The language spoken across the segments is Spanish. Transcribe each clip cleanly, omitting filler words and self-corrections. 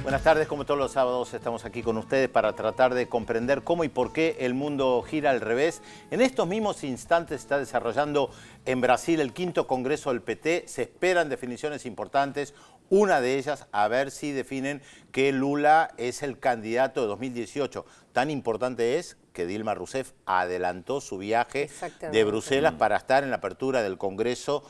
Buenas tardes, como todos los sábados estamos aquí con ustedes para tratar de comprender cómo y por qué el mundo gira al revés. En estos mismos instantes se está desarrollando en Brasil el 5º Congreso del PT. Se esperan definiciones importantes. Una de ellas, a ver si definen que Lula es el candidato de 2018. Tan importante es que Dilma Rousseff adelantó su viaje de Bruselas para estar en la apertura del Congreso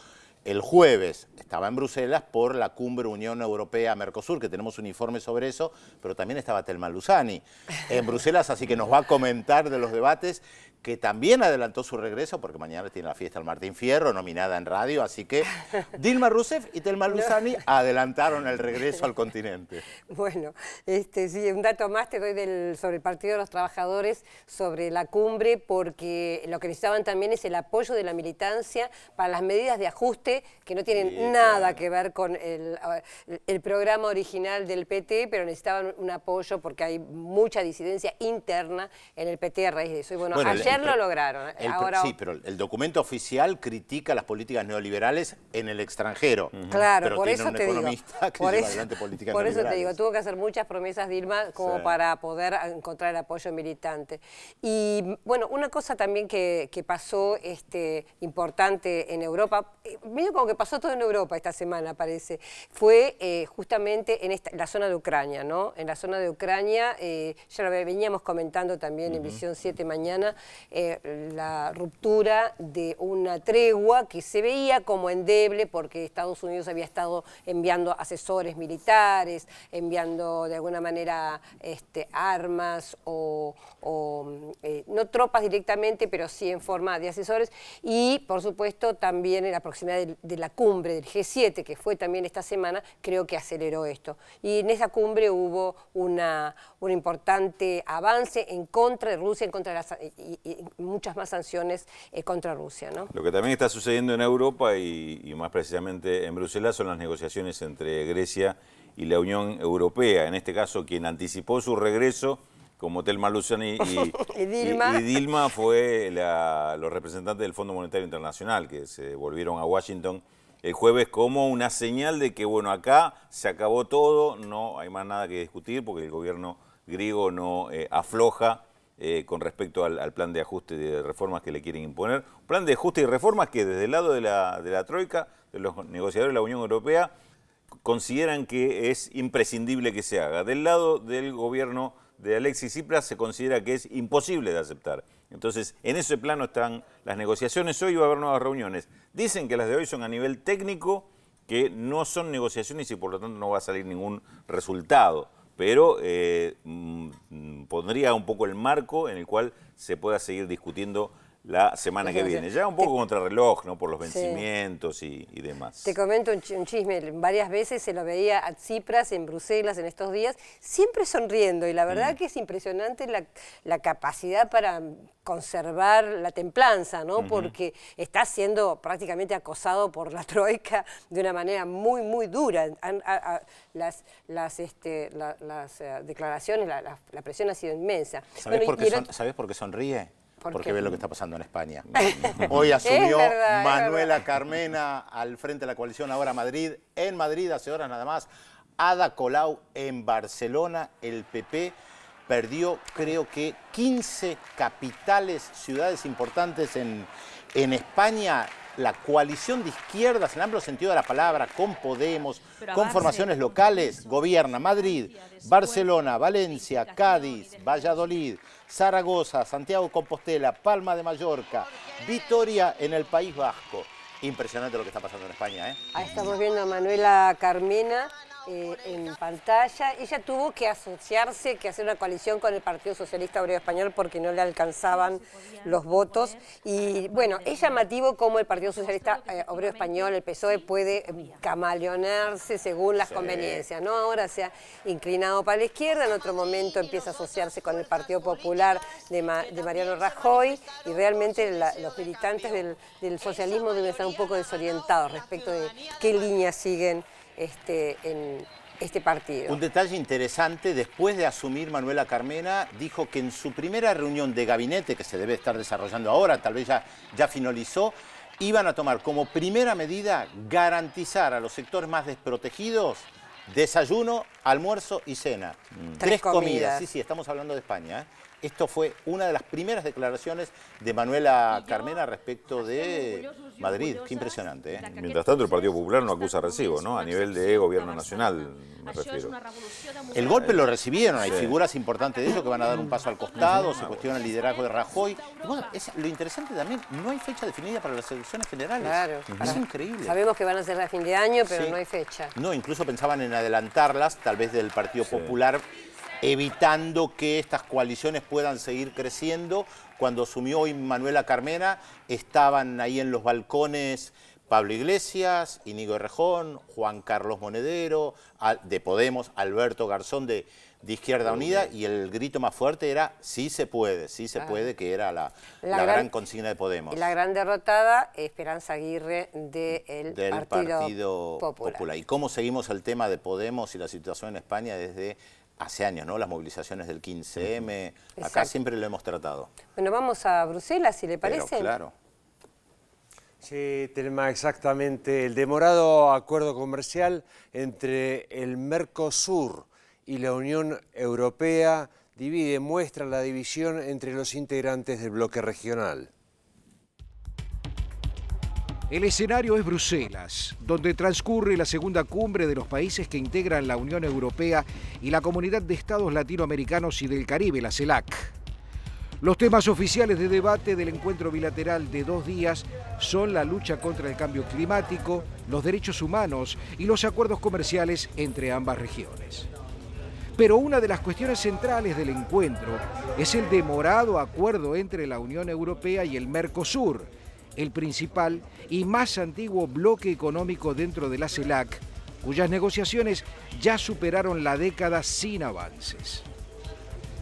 el jueves. Estaba en Bruselas por la cumbre Unión Europea-Mercosur, que tenemos un informe sobre eso, pero también estaba Thelma Luzzani en Bruselas, así que nos va a comentar de los debates, que también adelantó su regreso, porque mañana tiene la fiesta del Martín Fierro, nominada en radio, así que Dilma Rousseff y Thelma Luzzani adelantaron el regreso al continente. Bueno, sí, un dato más te doy sobre el Partido de los Trabajadores, sobre la cumbre, porque lo que necesitaban también es el apoyo de la militancia para las medidas de ajuste que no tienen nada que ver con el programa original del PT, pero necesitaban un apoyo porque hay mucha disidencia interna en el PT a raíz de eso. Y bueno, ayer lo lograron. Sí, pero el documento oficial critica las políticas neoliberales en el extranjero. Claro, pero por tiene eso un te digo. economista que lleva adelante políticas por neoliberales. eso te digo, tuvo que hacer muchas promesas Dilma como para poder encontrar el apoyo militante. Y bueno, una cosa también que pasó importante en Europa, medio como que pasó todo en Europa esta semana, parece, fue justamente en la zona de Ucrania, ¿no? En la zona de Ucrania, ya lo veníamos comentando también en Visión 7 mañana, la ruptura de una tregua que se veía como endeble porque Estados Unidos había estado enviando asesores militares, enviando de alguna manera armas o no tropas directamente, pero sí en forma de asesores, y por supuesto también en la proximidad de la cumbre del G7, que fue también esta semana, creo que aceleró esto. Y en esa cumbre hubo un importante avance en contra de Rusia, en contra de y muchas más sanciones contra Rusia, ¿no? Lo que también está sucediendo en Europa y más precisamente en Bruselas son las negociaciones entre Grecia y la Unión Europea. En este caso, quien anticipó su regreso, como Thelma Luzzani y Dilma, fue los representantes del Fondo Monetario Internacional, que se volvieron a Washington el jueves como una señal de que, bueno, acá se acabó todo, no hay más nada que discutir porque el gobierno griego no afloja con respecto al plan de ajuste y de reformas que le quieren imponer. Un plan de ajuste y reformas que desde el lado de la Troika, de los negociadores de la Unión Europea, consideran que es imprescindible que se haga. Del lado del gobierno de Alexis Tsipras se considera que es imposible de aceptar. Entonces, en ese plano están las negociaciones. Hoy va a haber nuevas reuniones. Dicen que las de hoy son a nivel técnico, que no son negociaciones y por lo tanto no va a salir ningún resultado. Pero pondría un poco el marco en el cual se pueda seguir discutiendo la semana que viene. Ya un poco contrarreloj, ¿no? Por los vencimientos y demás. Te comento un chisme. Varias veces se lo veía a Tsipras en Bruselas en estos días, siempre sonriendo. Y la verdad que es impresionante la capacidad para conservar la templanza, ¿no? Porque está siendo prácticamente acosado por la Troika de una manera muy, muy dura. Las declaraciones, la presión ha sido inmensa. ¿Sabés por qué sonríe? Porque ve lo que está pasando en España. Hoy asumió Manuela Carmena al frente de la coalición Ahora Madrid. En Madrid, hace horas nada más, Ada Colau en Barcelona. El PP perdió, creo que, 15 capitales, ciudades importantes en España. La coalición de izquierdas, en amplio sentido de la palabra, con Podemos, con formaciones locales, gobierna Madrid, Barcelona, Valencia, Cádiz, Valladolid, Zaragoza, Santiago de Compostela, Palma de Mallorca, Vitoria en el País Vasco. Impresionante lo que está pasando en España, ¿eh? Ahí estamos viendo a Manuela Carmena en pantalla. Ella tuvo que asociarse, que hacer una coalición con el Partido Socialista Obrero Español porque no le alcanzaban los votos. Y bueno, es llamativo cómo el Partido Socialista Obrero Español, el PSOE, puede camaleonarse según las conveniencias, ¿no? Ahora se ha inclinado para la izquierda, en otro momento empieza a asociarse con el Partido Popular de Mariano Rajoy, y realmente los militantes del socialismo deben estar un poco desorientados respecto de qué línea siguen en este partido. Un detalle interesante: después de asumir Manuela Carmena, dijo que en su primera reunión de gabinete, que se debe estar desarrollando ahora, tal vez ya finalizó, iban a tomar como primera medida garantizar a los sectores más desprotegidos desayuno, almuerzo y cena. Tres comidas. Sí, estamos hablando de España, ¿eh? Esto fue una de las primeras declaraciones de Manuela Carmena respecto de Madrid. Qué impresionante, ¿eh? Mientras tanto, el Partido Popular no acusa recibo, ¿no? A nivel de gobierno nacional, me refiero. El golpe lo recibieron, hay figuras importantes de ellos que van a dar un paso al costado, se cuestiona el liderazgo de Rajoy. Y bueno, lo interesante también, no hay fecha definida para las elecciones generales. Claro. Es increíble. Sabemos que van a ser a fin de año, pero no hay fecha. No, incluso pensaban en adelantarlas, tal vez del Partido Popular, evitando que estas coaliciones puedan seguir creciendo. Cuando asumió hoy Manuela Carmena, estaban ahí en los balcones Pablo Iglesias, Íñigo Errejón, Juan Carlos Monedero, de Podemos, Alberto Garzón de Izquierda Unida, y el grito más fuerte era sí se puede, que era la gran consigna de Podemos. La gran derrotada, Esperanza Aguirre del Partido Popular. ¿Y cómo seguimos el tema de Podemos y la situación en España desde hace años, ¿no? Las movilizaciones del 15M, acá siempre lo hemos tratado. Bueno, vamos a Bruselas, si le parece. Pero, claro. Sí, Telma, exactamente. El demorado acuerdo comercial entre el Mercosur y la Unión Europea muestra la división entre los integrantes del bloque regional. El escenario es Bruselas, donde transcurre la segunda cumbre de los países que integran la Unión Europea y la Comunidad de Estados Latinoamericanos y del Caribe, la CELAC. Los temas oficiales de debate del encuentro bilateral de 2 días son la lucha contra el cambio climático, los derechos humanos y los acuerdos comerciales entre ambas regiones. Pero una de las cuestiones centrales del encuentro es el demorado acuerdo entre la Unión Europea y el Mercosur, el principal y más antiguo bloque económico dentro de la CELAC, cuyas negociaciones ya superaron la década sin avances.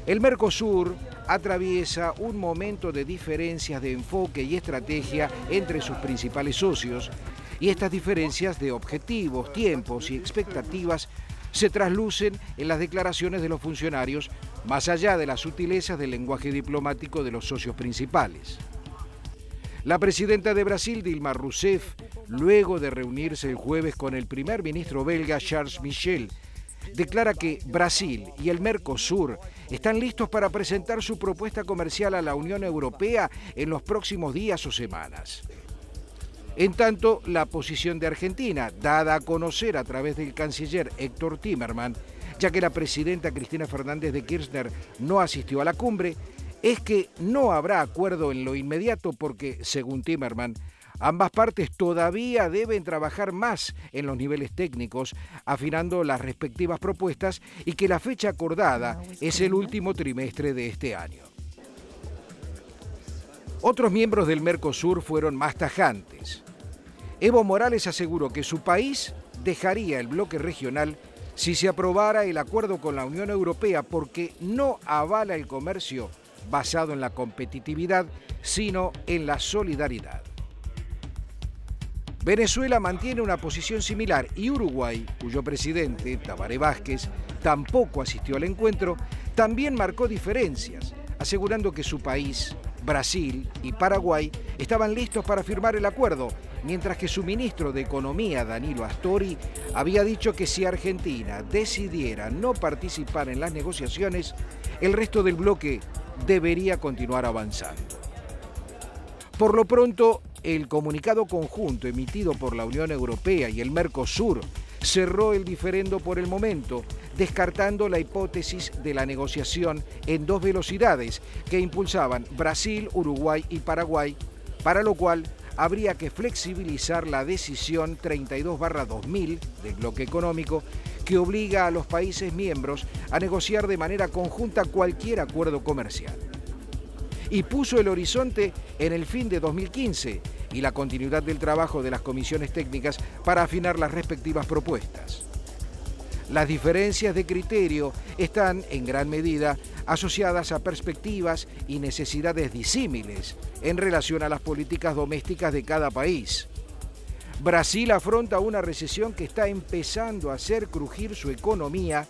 El Mercosur atraviesa un momento de diferencias de enfoque y estrategia entre sus principales socios, y estas diferencias de objetivos, tiempos y expectativas se traslucen en las declaraciones de los funcionarios, más allá de las sutilezas del lenguaje diplomático de los socios principales. La presidenta de Brasil, Dilma Rousseff, luego de reunirse el jueves con el primer ministro belga Charles Michel, declara que Brasil y el Mercosur están listos para presentar su propuesta comercial a la Unión Europea en los próximos días o semanas. En tanto, la posición de Argentina, dada a conocer a través del canciller Héctor Timerman, ya que la presidenta Cristina Fernández de Kirchner no asistió a la cumbre, es que no habrá acuerdo en lo inmediato porque, según Timerman, ambas partes todavía deben trabajar más en los niveles técnicos, afinando las respectivas propuestas, y que la fecha acordada es el último trimestre de este año. Otros miembros del Mercosur fueron más tajantes. Evo Morales aseguró que su país dejaría el bloque regional si se aprobara el acuerdo con la Unión Europea porque no avala el comercio basado en la competitividad, sino en la solidaridad. Venezuela mantiene una posición similar y Uruguay, cuyo presidente, Tabaré Vázquez, tampoco asistió al encuentro, también marcó diferencias, asegurando que su país, Brasil y Paraguay estaban listos para firmar el acuerdo, mientras que su ministro de Economía, Danilo Astori, había dicho que si Argentina decidiera no participar en las negociaciones, el resto del bloque debería continuar avanzando. Por lo pronto, el comunicado conjunto emitido por la Unión Europea y el Mercosur cerró el diferendo por el momento, descartando la hipótesis de la negociación en 2 velocidades que impulsaban Brasil, Uruguay y Paraguay, para lo cual habría que flexibilizar la decisión 32/2000 del bloque económico, que obliga a los países miembros a negociar de manera conjunta cualquier acuerdo comercial. Y puso el horizonte en el fin de 2015 y la continuidad del trabajo de las comisiones técnicas para afinar las respectivas propuestas. Las diferencias de criterio están, en gran medida, asociadas a perspectivas y necesidades disímiles en relación a las políticas domésticas de cada país. Brasil afronta una recesión que está empezando a hacer crujir su economía,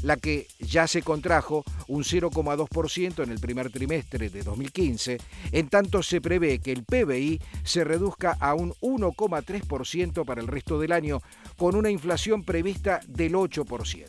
la que ya se contrajo un 0,2% en el primer trimestre de 2015, en tanto se prevé que el PBI se reduzca a un 1,3% para el resto del año, con una inflación prevista del 8%.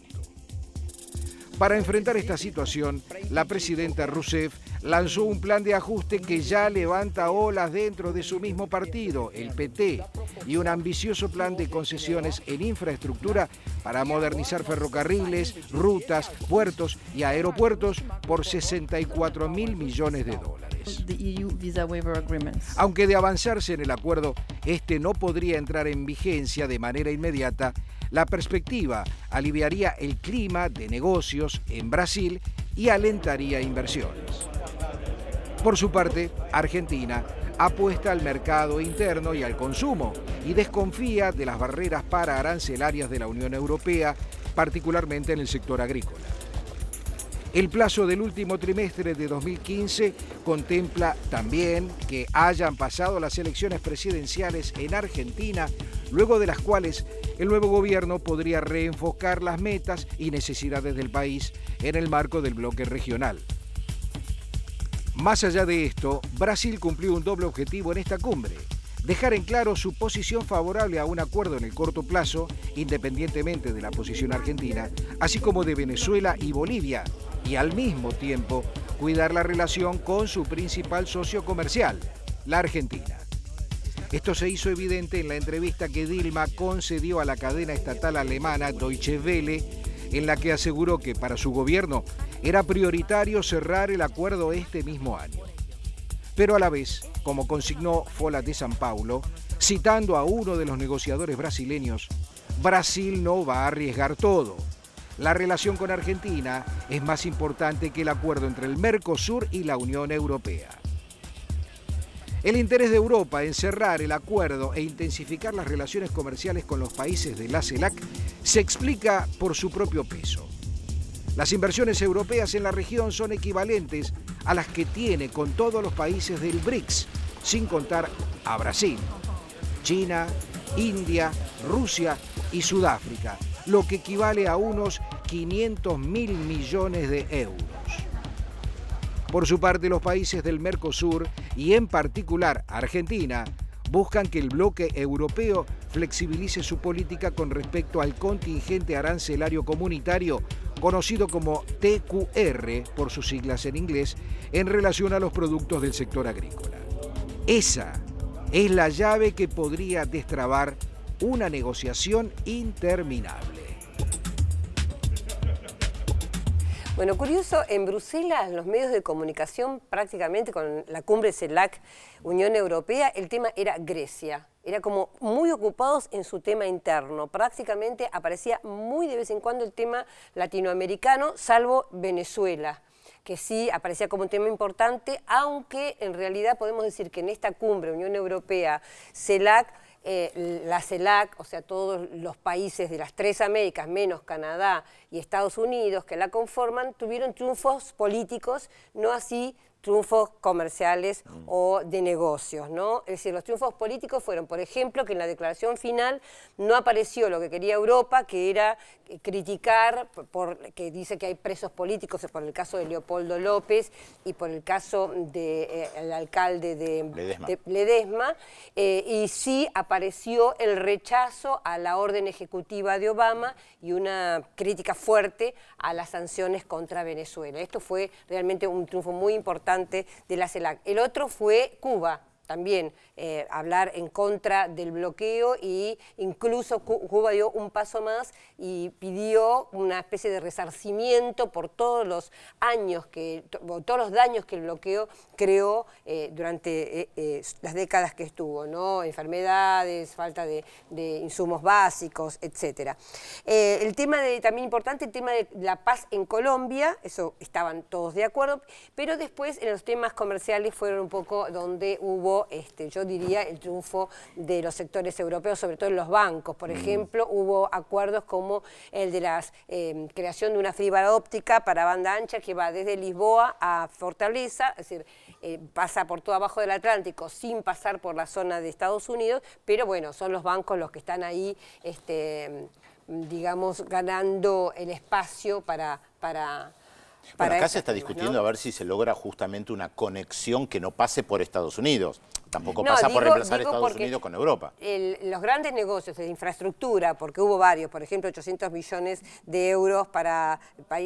Para enfrentar esta situación, la presidenta Rousseff lanzó un plan de ajuste que ya levanta olas dentro de su mismo partido, el PT, y un ambicioso plan de concesiones en infraestructura para modernizar ferrocarriles, rutas, puertos y aeropuertos por 64.000 millones de dólares. Aunque de avanzarse en el acuerdo, este no podría entrar en vigencia de manera inmediata, la perspectiva aliviaría el clima de negocios en Brasil y alentaría inversiones. Por su parte, Argentina apuesta al mercado interno y al consumo y desconfía de las barreras pararancelarias de la Unión Europea, particularmente en el sector agrícola. El plazo del último trimestre de 2015 contempla también que hayan pasado las elecciones presidenciales en Argentina, luego de las cuales el nuevo gobierno podría reenfocar las metas y necesidades del país en el marco del bloque regional. Más allá de esto, Brasil cumplió un doble objetivo en esta cumbre: dejar en claro su posición favorable a un acuerdo en el corto plazo, independientemente de la posición argentina, así como de Venezuela y Bolivia, y al mismo tiempo cuidar la relación con su principal socio comercial, la Argentina. Esto se hizo evidente en la entrevista que Dilma concedió a la cadena estatal alemana Deutsche Welle, en la que aseguró que para su gobierno era prioritario cerrar el acuerdo este mismo año. Pero a la vez, como consignó Folha de São Paulo, citando a uno de los negociadores brasileños, Brasil no va a arriesgar todo. La relación con Argentina es más importante que el acuerdo entre el Mercosur y la Unión Europea. El interés de Europa en cerrar el acuerdo e intensificar las relaciones comerciales con los países de la CELAC se explica por su propio peso. Las inversiones europeas en la región son equivalentes a las que tiene con todos los países del BRICS, sin contar a Brasil, China, India, Rusia y Sudáfrica, lo que equivale a unos 500.000 millones de euros. Por su parte, los países del Mercosur, y en particular Argentina, buscan que el bloque europeo flexibilice su política con respecto al contingente arancelario comunitario, conocido como TQR por sus siglas en inglés, en relación a los productos del sector agrícola. Esa es la llave que podría destrabar una negociación interminable. Bueno, curioso, en Bruselas los medios de comunicación prácticamente con la cumbre CELAC Unión Europea, el tema era Grecia. Era como muy ocupados en su tema interno. Prácticamente aparecía muy de vez en cuando el tema latinoamericano, salvo Venezuela, que sí aparecía como un tema importante, aunque en realidad podemos decir que en esta cumbre Unión Europea, CELAC, la CELAC, o sea, todos los países de las tres Américas, menos Canadá y Estados Unidos que la conforman, tuvieron triunfos políticos, no así triunfos comerciales o de negocios, ¿no? Es decir, los triunfos políticos fueron, por ejemplo, que en la declaración final no apareció lo que quería Europa, que era criticar, que dice que hay presos políticos por el caso de Leopoldo López y por el caso del alcalde de Ledesma, y sí apareció el rechazo a la orden ejecutiva de Obama y una crítica fuerte a las sanciones contra Venezuela. Esto fue realmente un triunfo muy importante de la CELAC. El otro fue Cuba. también hablar en contra del bloqueo, y incluso Cuba dio un paso más y pidió una especie de resarcimiento por todos los daños que el bloqueo creó durante las décadas que estuvo, ¿no? Enfermedades, falta de insumos básicos, etc. El tema también importante, el tema de la paz en Colombia, eso estaban todos de acuerdo, pero después en los temas comerciales fueron un poco donde hubo, yo diría, el triunfo de los sectores europeos, sobre todo en los bancos. Por ejemplo, hubo acuerdos como el de la creación de una fibra óptica para banda ancha que va desde Lisboa a Fortaleza, es decir, pasa por todo abajo del Atlántico sin pasar por la zona de Estados Unidos, pero bueno, son los bancos los que están ahí, digamos, ganando el espacio para bueno, acá se está discutiendo, ¿no?, a ver si se logra justamente una conexión que no pase por Estados Unidos. Tampoco pasa por reemplazar Estados Unidos con Europa. Los grandes negocios de infraestructura, porque hubo varios, por ejemplo, 800 millones de euros para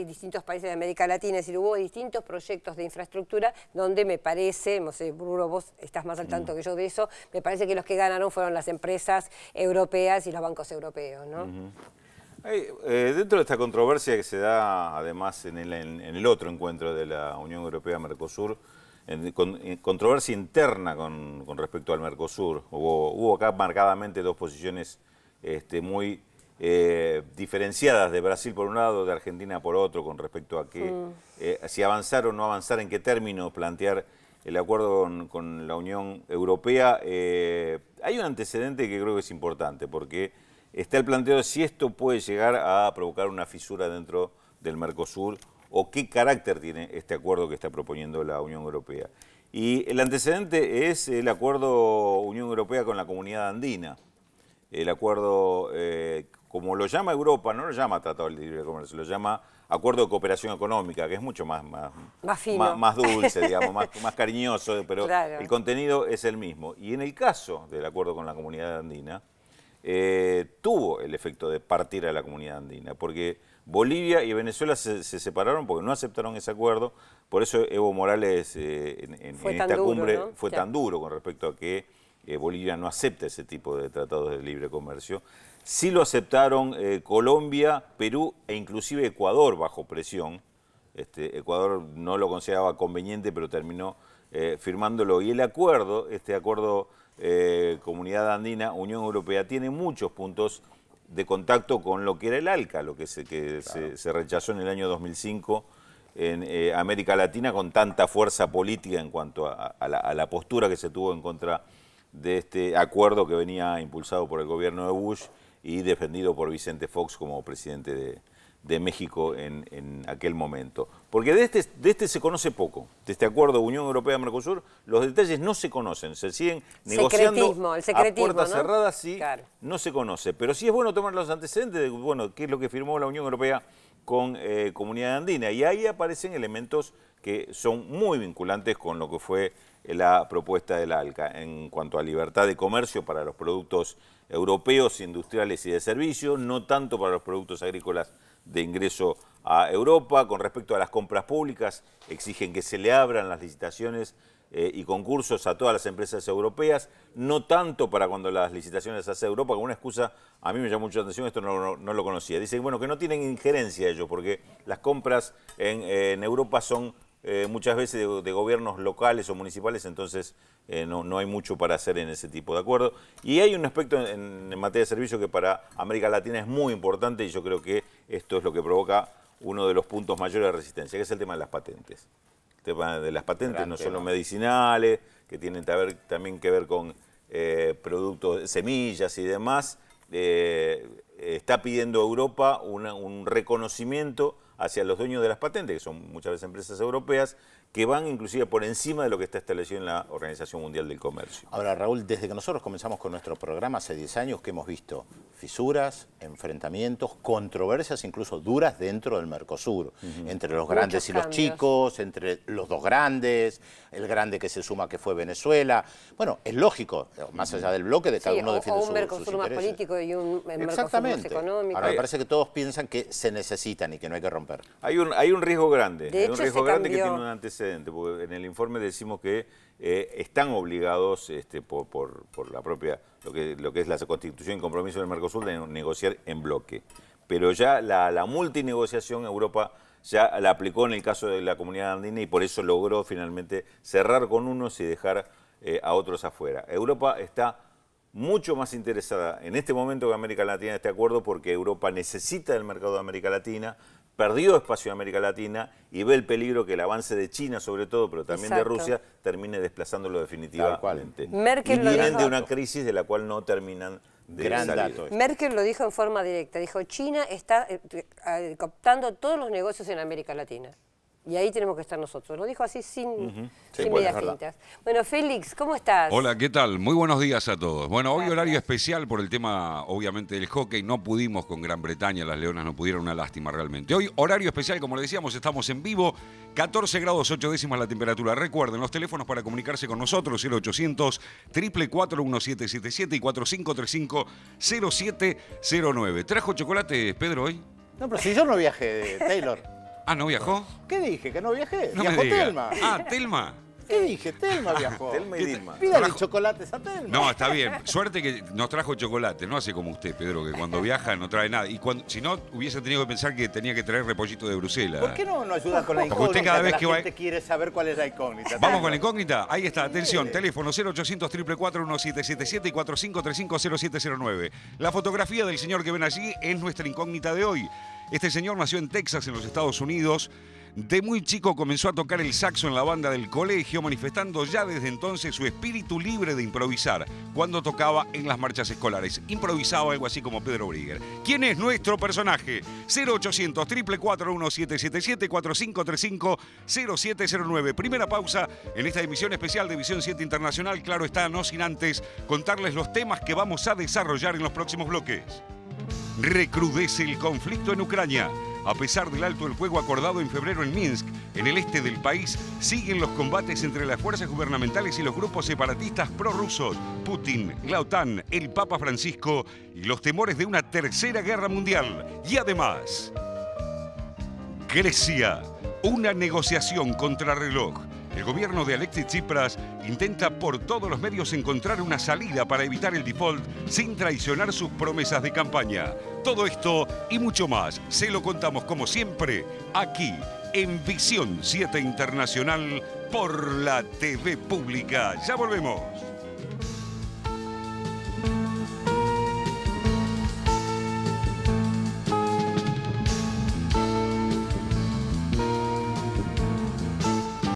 distintos países de América Latina, es decir, hubo distintos proyectos de infraestructura donde me parece, no sé, Bruno, vos estás más al tanto que yo de eso, me parece que los que ganaron fueron las empresas europeas y los bancos europeos, ¿no? Dentro de esta controversia que se da además en el otro encuentro de la Unión Europea-Mercosur, controversia interna con respecto al Mercosur, hubo acá marcadamente dos posiciones muy diferenciadas, de Brasil por un lado, de Argentina por otro, con respecto a si avanzar o no avanzar, en qué términos plantear el acuerdo con la Unión Europea. Hay un antecedente que creo que es importante, porque está el planteo de si esto puede llegar a provocar una fisura dentro del Mercosur o qué carácter tiene este acuerdo que está proponiendo la Unión Europea. Y el antecedente es el acuerdo Unión Europea con la Comunidad Andina. El acuerdo, como lo llama Europa, no lo llama Tratado de Libre Comercio, lo llama Acuerdo de Cooperación Económica, que es mucho más fino, más dulce, digamos, más cariñoso, pero claro, el contenido es el mismo. Y en el caso del acuerdo con la Comunidad Andina, tuvo el efecto de partir a la Comunidad Andina, porque Bolivia y Venezuela se separaron porque no aceptaron ese acuerdo. Por eso Evo Morales en esta cumbre, ¿no?, fue tan duro con respecto a que Bolivia no acepta ese tipo de tratados de libre comercio. Sí lo aceptaron Colombia, Perú e inclusive Ecuador bajo presión. Ecuador no lo consideraba conveniente, pero terminó firmándolo. Y el acuerdo, este acuerdo Comunidad Andina, Unión Europea, tiene muchos puntos de contacto con lo que era el ALCA, lo que se rechazó en el año 2005 en América Latina con tanta fuerza política en cuanto a la postura que se tuvo en contra de este acuerdo que venía impulsado por el gobierno de Bush y defendido por Vicente Fox como presidente de México en aquel momento. Porque de este se conoce poco, de este acuerdo Unión Europea-Mercosur, los detalles no se conocen, se siguen negociando el secretismo, a puertas ¿no?, cerradas, sí, claro, no se conoce. Pero sí es bueno tomar los antecedentes de, bueno, qué es lo que firmó la Unión Europea con Comunidad Andina, y ahí aparecen elementos que son muy vinculantes con lo que fue la propuesta del ALCA en cuanto a libertad de comercio para los productos europeos, industriales y de servicios, no tanto para los productos agrícolas de ingreso a Europa. Con respecto a las compras públicas, exigen que se le abran las licitaciones y concursos a todas las empresas europeas, no tanto para cuando las licitaciones hace Europa, con una excusa, a mí me llamó mucho la atención, esto no lo conocía. Dicen, bueno, que no tienen injerencia ellos, porque las compras en Europa son muchas veces de gobiernos locales o municipales, entonces no hay mucho para hacer en ese tipo de acuerdo. Y hay un aspecto en materia de servicio que para América Latina es muy importante, y yo creo que esto es lo que provoca uno de los puntos mayores de resistencia, que es el tema de las patentes. El tema de las patentes, no solo medicinales, que tienen también que ver con productos, semillas y demás. Está pidiendo Europa un reconocimiento hacia los dueños de las patentes, que son muchas veces empresas europeas, que van inclusive por encima de lo que está establecido en la Organización Mundial del Comercio. Ahora, Raúl, desde que nosotros comenzamos con nuestro programa hace 10 años, que hemos visto fisuras, enfrentamientos, controversias incluso duras dentro del Mercosur, entre los grandes y los chicos, entre los dos grandes, el grande que se suma que fue Venezuela. Bueno, es lógico, más allá del bloque, de cada uno defiende sus intereses. O un Mercosur más político y un Mercosur más económico. Ahora, me parece que todos piensan que se necesitan y que no hay que romper. Hay un riesgo grande, que tiene un antecedente precedente, porque en el informe decimos que están obligados por la propia, lo que es la Constitución y compromiso del Mercosur, de negociar en bloque. Pero ya la multinegociación Europa ya la aplicó en el caso de la Comunidad Andina y por eso logró finalmente cerrar con unos y dejar a otros afuera. Europa está mucho más interesada en este momento que América Latina en este acuerdo porque Europa necesita el mercado de América Latina, perdió espacio en América Latina y ve el peligro que el avance de China, sobre todo, pero también de Rusia, termine desplazándolo definitivamente. Merkel y vienen de una crisis de la cual no terminan de salir. Merkel lo dijo en forma directa, dijo China está cooptando todos los negocios en América Latina. Y ahí tenemos que estar nosotros. Lo dijo así sin medias tintas. Bueno, Félix, ¿cómo estás? Hola, ¿qué tal? Muy buenos días a todos. Bueno, hoy horario especial por el tema, obviamente, del hockey. No pudimos con Gran Bretaña, las Leonas no pudieron, una lástima realmente. Hoy horario especial, como le decíamos, estamos en vivo. 14 grados 8 décimas la temperatura. Recuerden, los teléfonos para comunicarse con nosotros, 0800-444-1777 y 4535-0709. ¿Trajo chocolate, Pedro, hoy? No, pero si yo no viajé, Taylor. Ah, ¿no viajó? ¿Qué dije? ¿Que no viajé? No Viajó me diga. Telma. Ah, Telma. ¿Qué dije? Telma viajó. Telma y Dilma. Pídale chocolates a Telma. No, está bien. Suerte que nos trajo chocolate. No hace como usted, Pedro, que cuando viaja no trae nada. Y si no, hubiese tenido que pensar que tenía que traer repollito de Bruselas. ¿Por qué no ayuda con la incógnita? Porque usted cada vez que la va... gente quiere saber cuál es la incógnita. Vamos con la incógnita. Ahí está, atención. Teléfono 0800-444-1777 y 4535-0709. La fotografía del señor que ven allí es nuestra incógnita de hoy. Este señor nació en Texas, en los Estados Unidos. De muy chico comenzó a tocar el saxo en la banda del colegio, manifestando ya desde entonces su espíritu libre de improvisar cuando tocaba en las marchas escolares. Improvisaba algo así como Pedro Brigger. ¿Quién es nuestro personaje? 0800-444-1777, 4535-0709. Primera pausa en esta emisión especial de Visión 7 Internacional. Claro está, no sin antes contarles los temas que vamos a desarrollar en los próximos bloques. Recrudece el conflicto en Ucrania. A pesar del alto el fuego acordado en febrero en Minsk, en el este del país, siguen los combates entre las fuerzas gubernamentales y los grupos separatistas prorrusos, Putin, la OTAN, el Papa Francisco y los temores de una tercera guerra mundial. Y además, Grecia, una negociación contrarreloj. El gobierno de Alexis Tsipras intenta por todos los medios encontrar una salida para evitar el default sin traicionar sus promesas de campaña. Todo esto y mucho más se lo contamos como siempre aquí en Visión 7 Internacional por la TV Pública. Ya volvemos.